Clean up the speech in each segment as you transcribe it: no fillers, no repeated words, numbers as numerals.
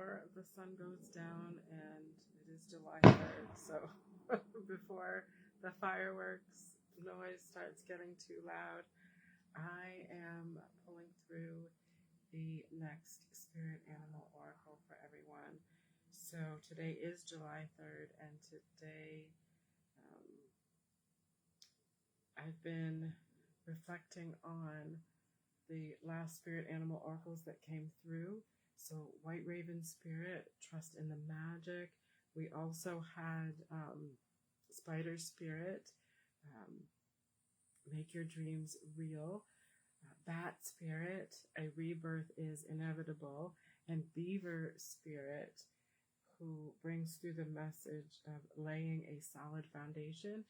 before the sun goes down, and it is July 3rd, so before the fireworks noise starts getting too loud, I am pulling through the next Spirit Animal Oracle for everyone. So today is July 3rd, and today I've been reflecting on the last Spirit Animal Oracles that came through. So White Raven Spirit, Trust in the Magic. We also had Spider Spirit, Make Your Dreams Real. Bat Spirit, A Rebirth is Inevitable. And Beaver Spirit, who brings through the message of laying a solid foundation.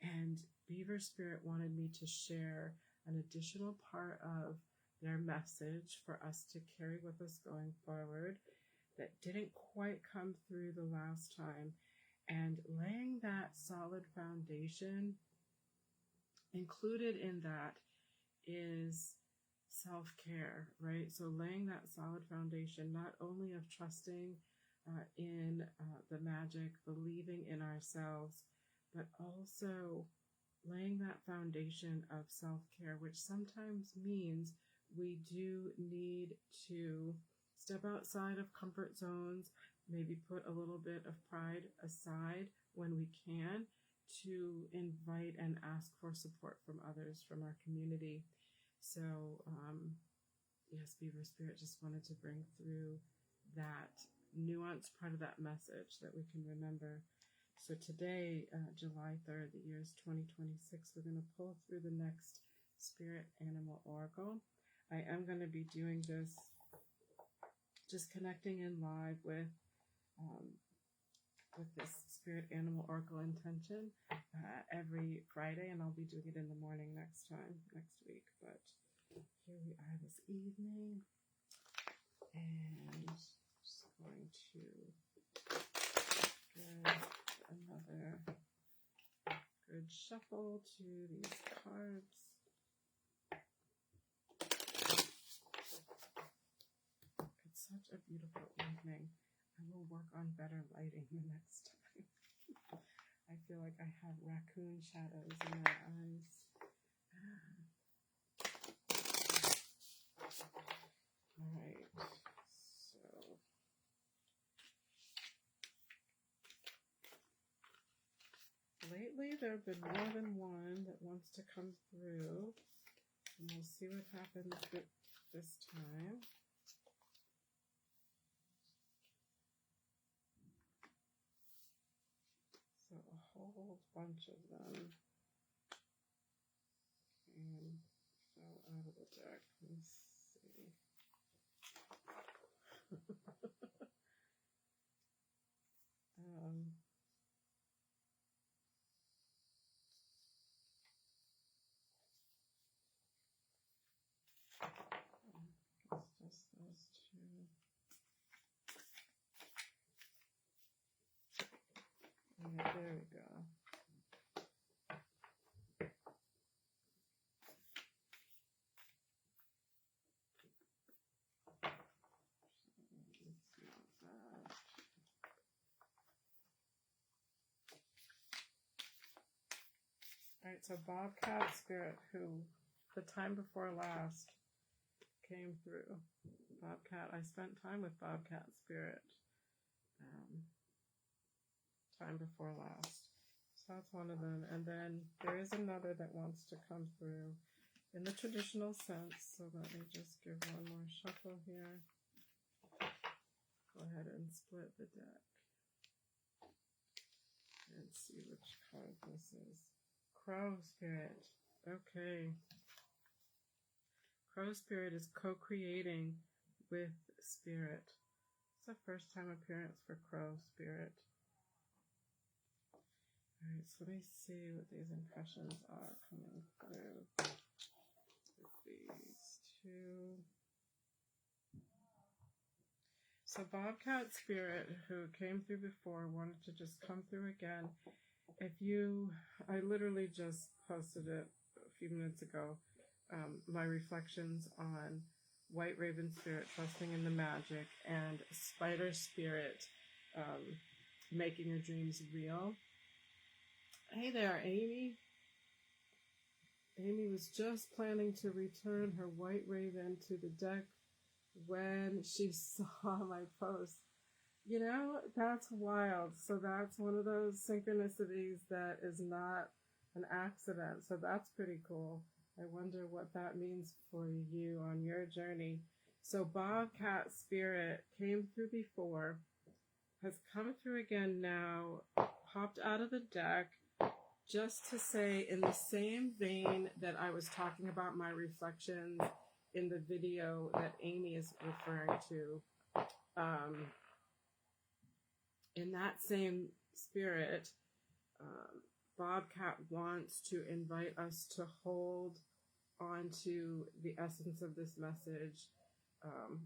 And Beaver Spirit wanted me to share an additional part of their message for us to carry with us going forward that didn't quite come through the last time. And laying that solid foundation, included in that is self-care, right? So laying that solid foundation, not only of trusting in the magic, believing in ourselves, but also laying that foundation of self-care, which sometimes means we do need to step outside of comfort zones, maybe put a little bit of pride aside when we can, to invite and ask for support from others, from our community. So, yes, Beaver Spirit just wanted to bring through that nuanced part of that message that we can remember. So today, July 3rd, the year is 2026, we're going to pull through the next Spirit Animal Oracle. I am going to be doing this, just connecting in live with this Spirit Animal Oracle intention every Friday, and I'll be doing it in the morning next week. But here we are this evening, and just going to give another good shuffle to these cards. It's such a beautiful evening. I will work on better lighting the next time. I feel like I have raccoon shadows in my eyes. All right, so lately there have been more than one that wants to come through, and we'll see what happens this time. So a whole bunch of them fell out of the deck. Let's see. It's just those two. Yeah, there we go. Let's see what's that. Alright, so Bobcat Spirit, who the time before last came through. Bobcat, I spent time with Bobcat Spirit time before last. So that's one of them. And then there is another that wants to come through in the traditional sense. So let me just give one more shuffle here. Go ahead and split the deck and see which card this is. Crow Spirit. Okay. Crow Spirit is co-creating with Spirit. It's a first time appearance for Crow Spirit. Alright, so let me see what these impressions are coming through with these two. So Bobcat Spirit, who came through before, wanted to just come through again. I literally just posted it a few minutes ago, my reflections on white raven spirit, trusting in the magic, and spider spirit, making your dreams real. Hey there, Amy. Amy was just planning to return her white raven to the deck when she saw my post. You know, that's wild. So that's one of those synchronicities that is not an accident. So that's pretty cool. I wonder what that means for you on your journey. So Bobcat Spirit came through before, has come through again now, popped out of the deck, just to say, in the same vein that I was talking about my reflections in the video that Amy is referring to, in that same spirit, Bobcat wants to invite us to hold on to the essence of this message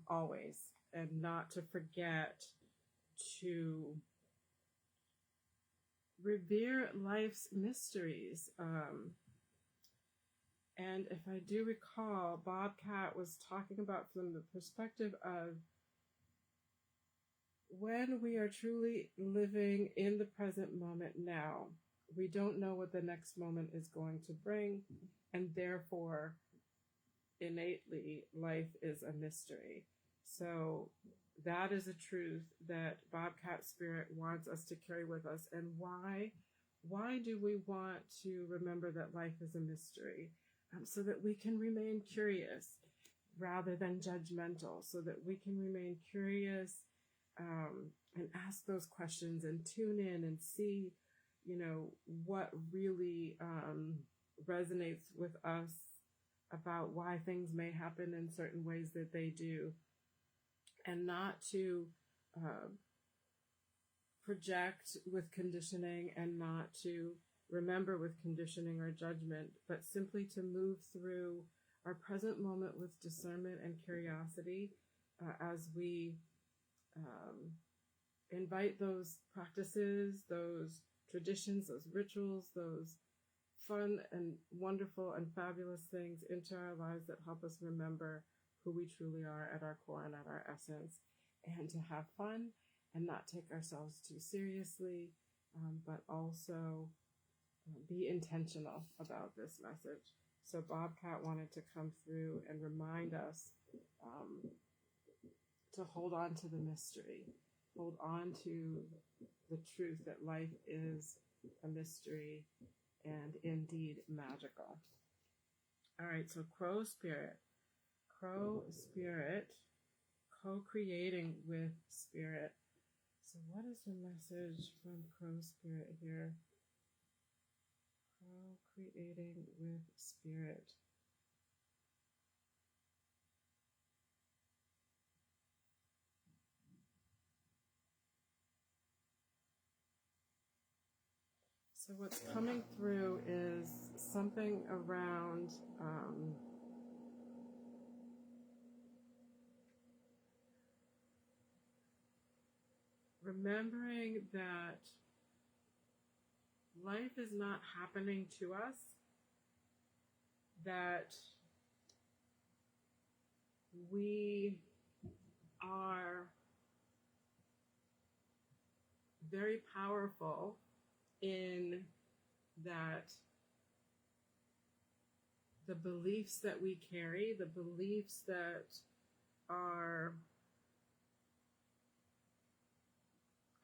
always, and not to forget to revere life's mysteries. And if I do recall, Bobcat was talking about from the perspective of when we are truly living in the present moment now, we don't know what the next moment is going to bring, and therefore, innately, life is a mystery. So that is a truth that Bobcat Spirit wants us to carry with us. And why? Why do we want to remember that life is a mystery? So that we can remain curious rather than judgmental, so that we can remain curious and ask those questions and tune in and see, you know, what really resonates with us about why things may happen in certain ways that they do, and not to project with conditioning, and not to remember with conditioning or judgment, but simply to move through our present moment with discernment and curiosity as we invite those practices, those traditions, those rituals, those fun and wonderful and fabulous things into our lives that help us remember who we truly are at our core and at our essence, and to have fun and not take ourselves too seriously, but also be intentional about this message. So Bobcat wanted to come through and remind us to hold on to the mystery, hold on to the truth that life is a mystery and indeed magical. All right, so Crow Spirit, co-creating with Spirit. So what is the message from Crow Spirit here? Co-creating with Spirit. So what's coming through is something around remembering that life is not happening to us, that we are very powerful in that the beliefs that we carry, the beliefs that are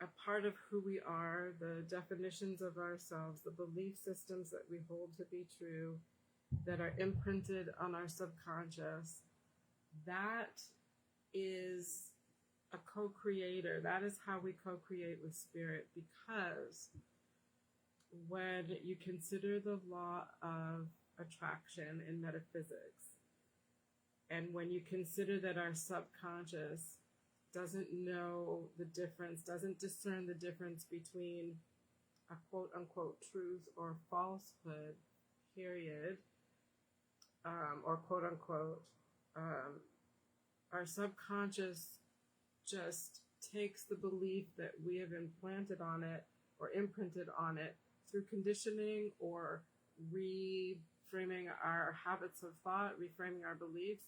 a part of who we are, the definitions of ourselves, the belief systems that we hold to be true, that are imprinted on our subconscious, that is a co-creator. That is how we co-create with Spirit, because when you consider the law of attraction in metaphysics, and when you consider that our subconscious doesn't know the difference, doesn't discern the difference between a quote-unquote truth or falsehood, period, or quote-unquote, our subconscious just takes the belief that we have implanted on it or imprinted on it through conditioning or reframing our habits of thought, reframing our beliefs,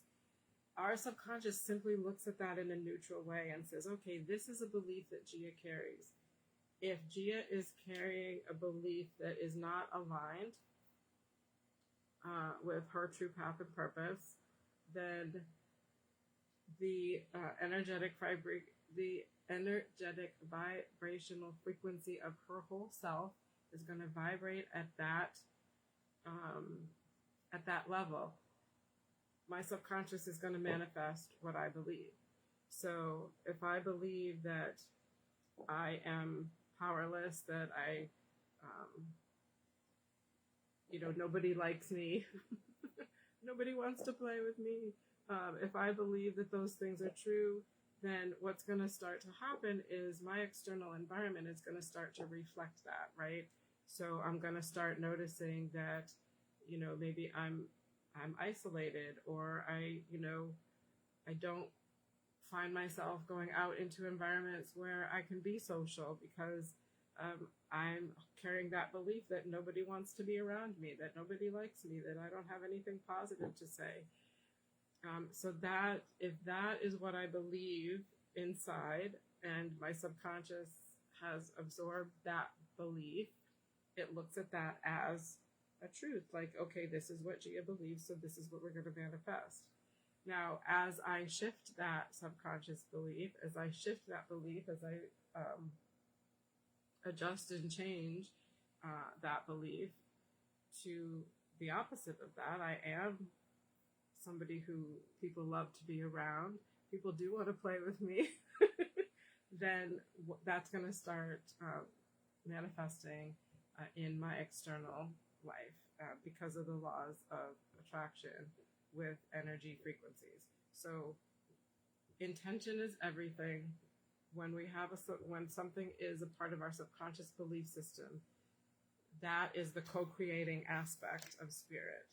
our subconscious simply looks at that in a neutral way and says, okay, this is a belief that Gia carries. If Gia is carrying a belief that is not aligned with her true path and purpose, then the energetic vibrational frequency of her whole self is going to vibrate at that level. My subconscious is going to manifest what I believe. So if I believe that I am powerless, that nobody likes me, nobody wants to play with me, if I believe that those things are true, then what's going to start to happen is my external environment is going to start to reflect that, right? So I'm going to start noticing that, maybe I'm isolated, or I don't find myself going out into environments where I can be social because I'm carrying that belief that nobody wants to be around me, that nobody likes me, that I don't have anything positive to say. So that, if that is what I believe inside, and my subconscious has absorbed that belief, it looks at that as a truth. Like, okay, this is what Gia believes, so this is what we're going to manifest. Now, as I shift that subconscious belief, as I shift that belief, as I adjust and change that belief to the opposite of that, I am somebody who people love to be around, people do want to play with me, then that's going to start manifesting in my external life because of the laws of attraction with energy frequencies. So intention is everything. When when something is a part of our subconscious belief system, that is the co-creating aspect of spirit.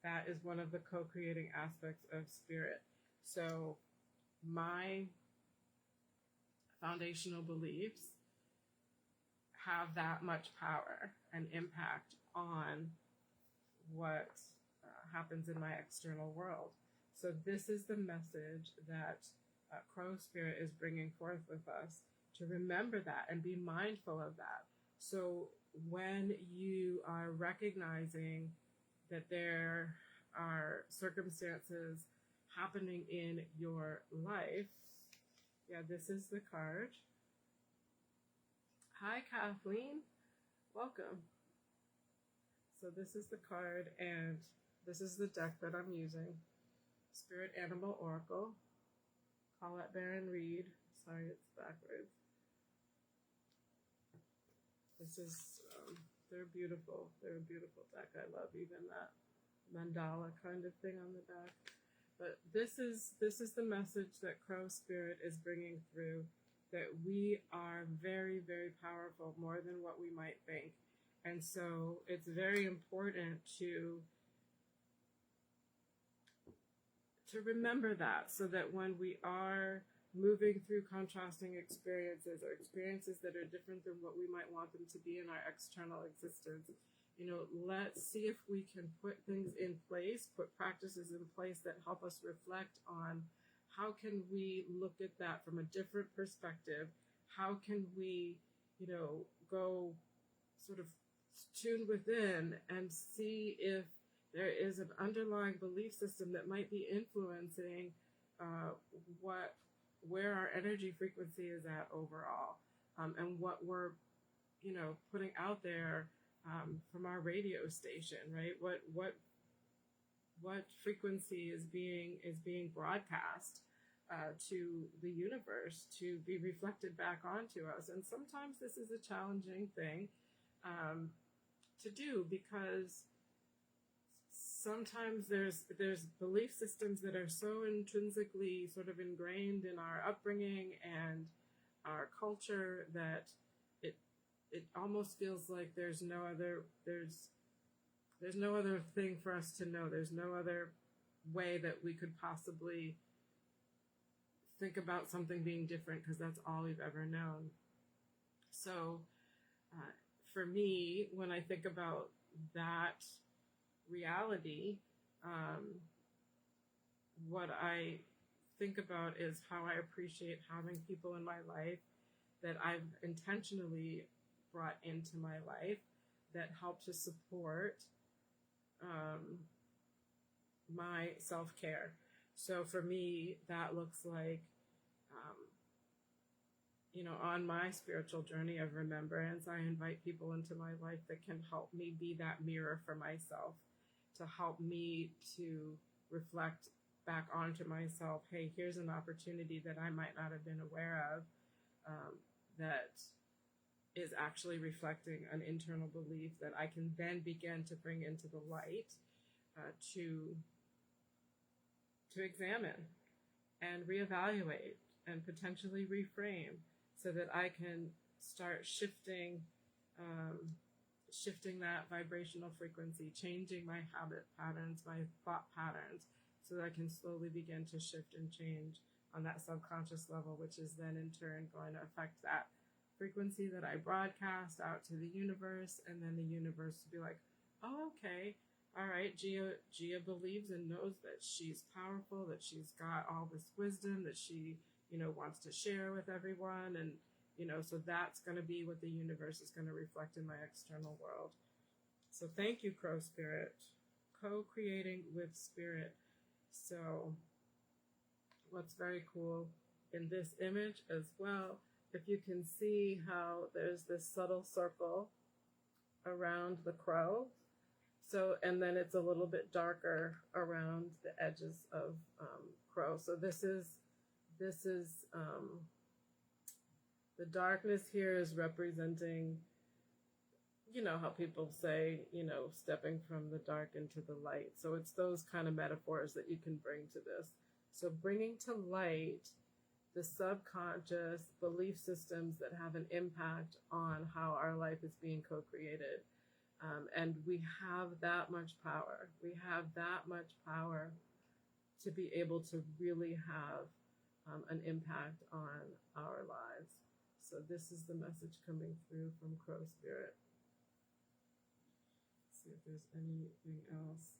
That is one of the co-creating aspects of spirit. So my foundational beliefs have that much power and impact on what happens in my external world. So this is the message that Crow Spirit is bringing forth with us, to remember that and be mindful of that. So when you are recognizing that there are circumstances happening in your life, this is the card. Hi, Kathleen. Welcome. So this is the card, and this is the deck that I'm using. Spirit Animal Oracle. Colette Baron Reed. Sorry, it's backwards. This is, they're beautiful. They're a beautiful deck. I love even that mandala kind of thing on the back. But this is the message that Crow Spirit is bringing through, that we are very, very powerful, more than what we might think. And so it's very important to remember that, so that when we are moving through contrasting experiences, or experiences that are different than what we might want them to be in our external existence, let's see if we can put things in place, put practices in place that help us reflect on how can we look at that from a different perspective. How can we, go sort of tune within and see if there is an underlying belief system that might be influencing where our energy frequency is at overall, and what we're, putting out there from our radio station, right? What frequency is being broadcast to the universe to be reflected back onto us. And sometimes this is a challenging thing to do, because sometimes there's belief systems that are so intrinsically sort of ingrained in our upbringing and our culture that it almost feels like there's no other thing for us to know. There's no other way that we could possibly think about something being different, because that's all we've ever known. So for me, when I think about that reality, what I think about is how I appreciate having people in my life that I've intentionally brought into my life that help to support my self-care. So for me, that looks like, on my spiritual journey of remembrance, I invite people into my life that can help me be that mirror for myself, to help me to reflect back onto myself. Hey, here's an opportunity that I might not have been aware of, that is actually reflecting an internal belief that I can then begin to bring into the light, to examine and reevaluate and potentially reframe, so that I can start shifting that vibrational frequency, changing my habit patterns, my thought patterns, so that I can slowly begin to shift and change on that subconscious level, which is then in turn going to affect that frequency that I broadcast out to the universe, and then the universe will be like, oh, okay, all right, Gia believes and knows that she's powerful, that she's got all this wisdom that she, wants to share with everyone. And, so that's going to be what the universe is going to reflect in my external world. So thank you, Crow Spirit. Co-creating with Spirit. So what's very cool in this image as well, if you can see how there's this subtle circle around the crow. So, and then it's a little bit darker around the edges of crow. So this is the darkness here is representing, how people say, stepping from the dark into the light. So it's those kind of metaphors that you can bring to this. So bringing to light the subconscious belief systems that have an impact on how our life is being co-created. And we have that much power. We have that much power to be able to really have an impact on our lives. So this is the message coming through from Crow Spirit. Let's see if there's anything else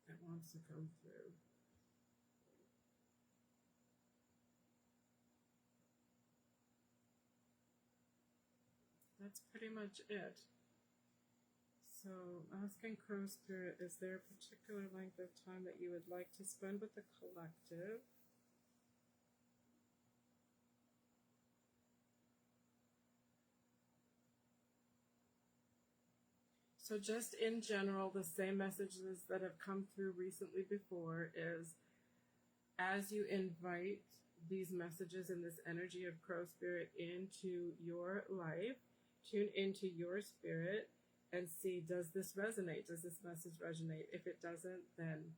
that wants to come through. That's pretty much it. So asking Crow Spirit, is there a particular length of time that you would like to spend with the collective? So just in general, the same messages that have come through recently before is, as you invite these messages and this energy of Crow Spirit into your life, tune into your spirit and see, does this resonate? Does this message resonate? If it doesn't, then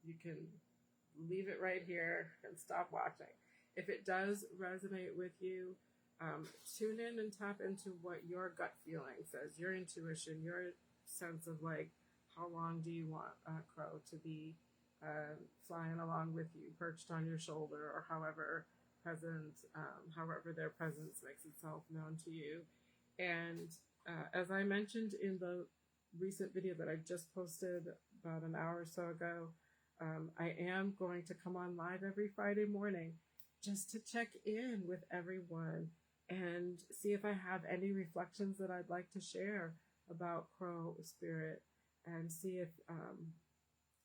you can leave it right here and stop watching. If it does resonate with you, tune in and tap into what your gut feeling says, your intuition, your sense of like, how long do you want a crow to be flying along with you, perched on your shoulder, or however their presence makes itself known to you. And as I mentioned in the recent video that I just posted about an hour or so ago, I am going to come on live every Friday morning just to check in with everyone and see if I have any reflections that I'd like to share about Crow Spirit, and see if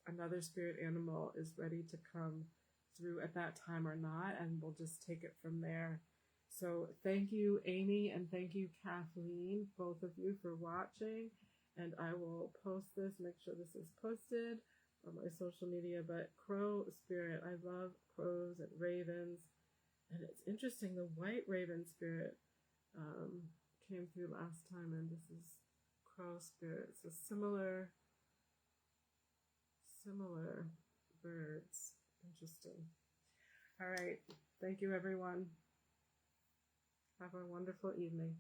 another spirit animal is ready to come through at that time or not, and we'll just take it from there. So thank you, Amy, and thank you, Kathleen, both of you, for watching. And I will post this, make sure this is posted on my social media. But Crow Spirit, I love crows and ravens. And it's interesting, the white raven spirit came through last time, and this is Crow Spirit. So similar birds. Interesting. All right. Thank you, everyone. Have a wonderful evening.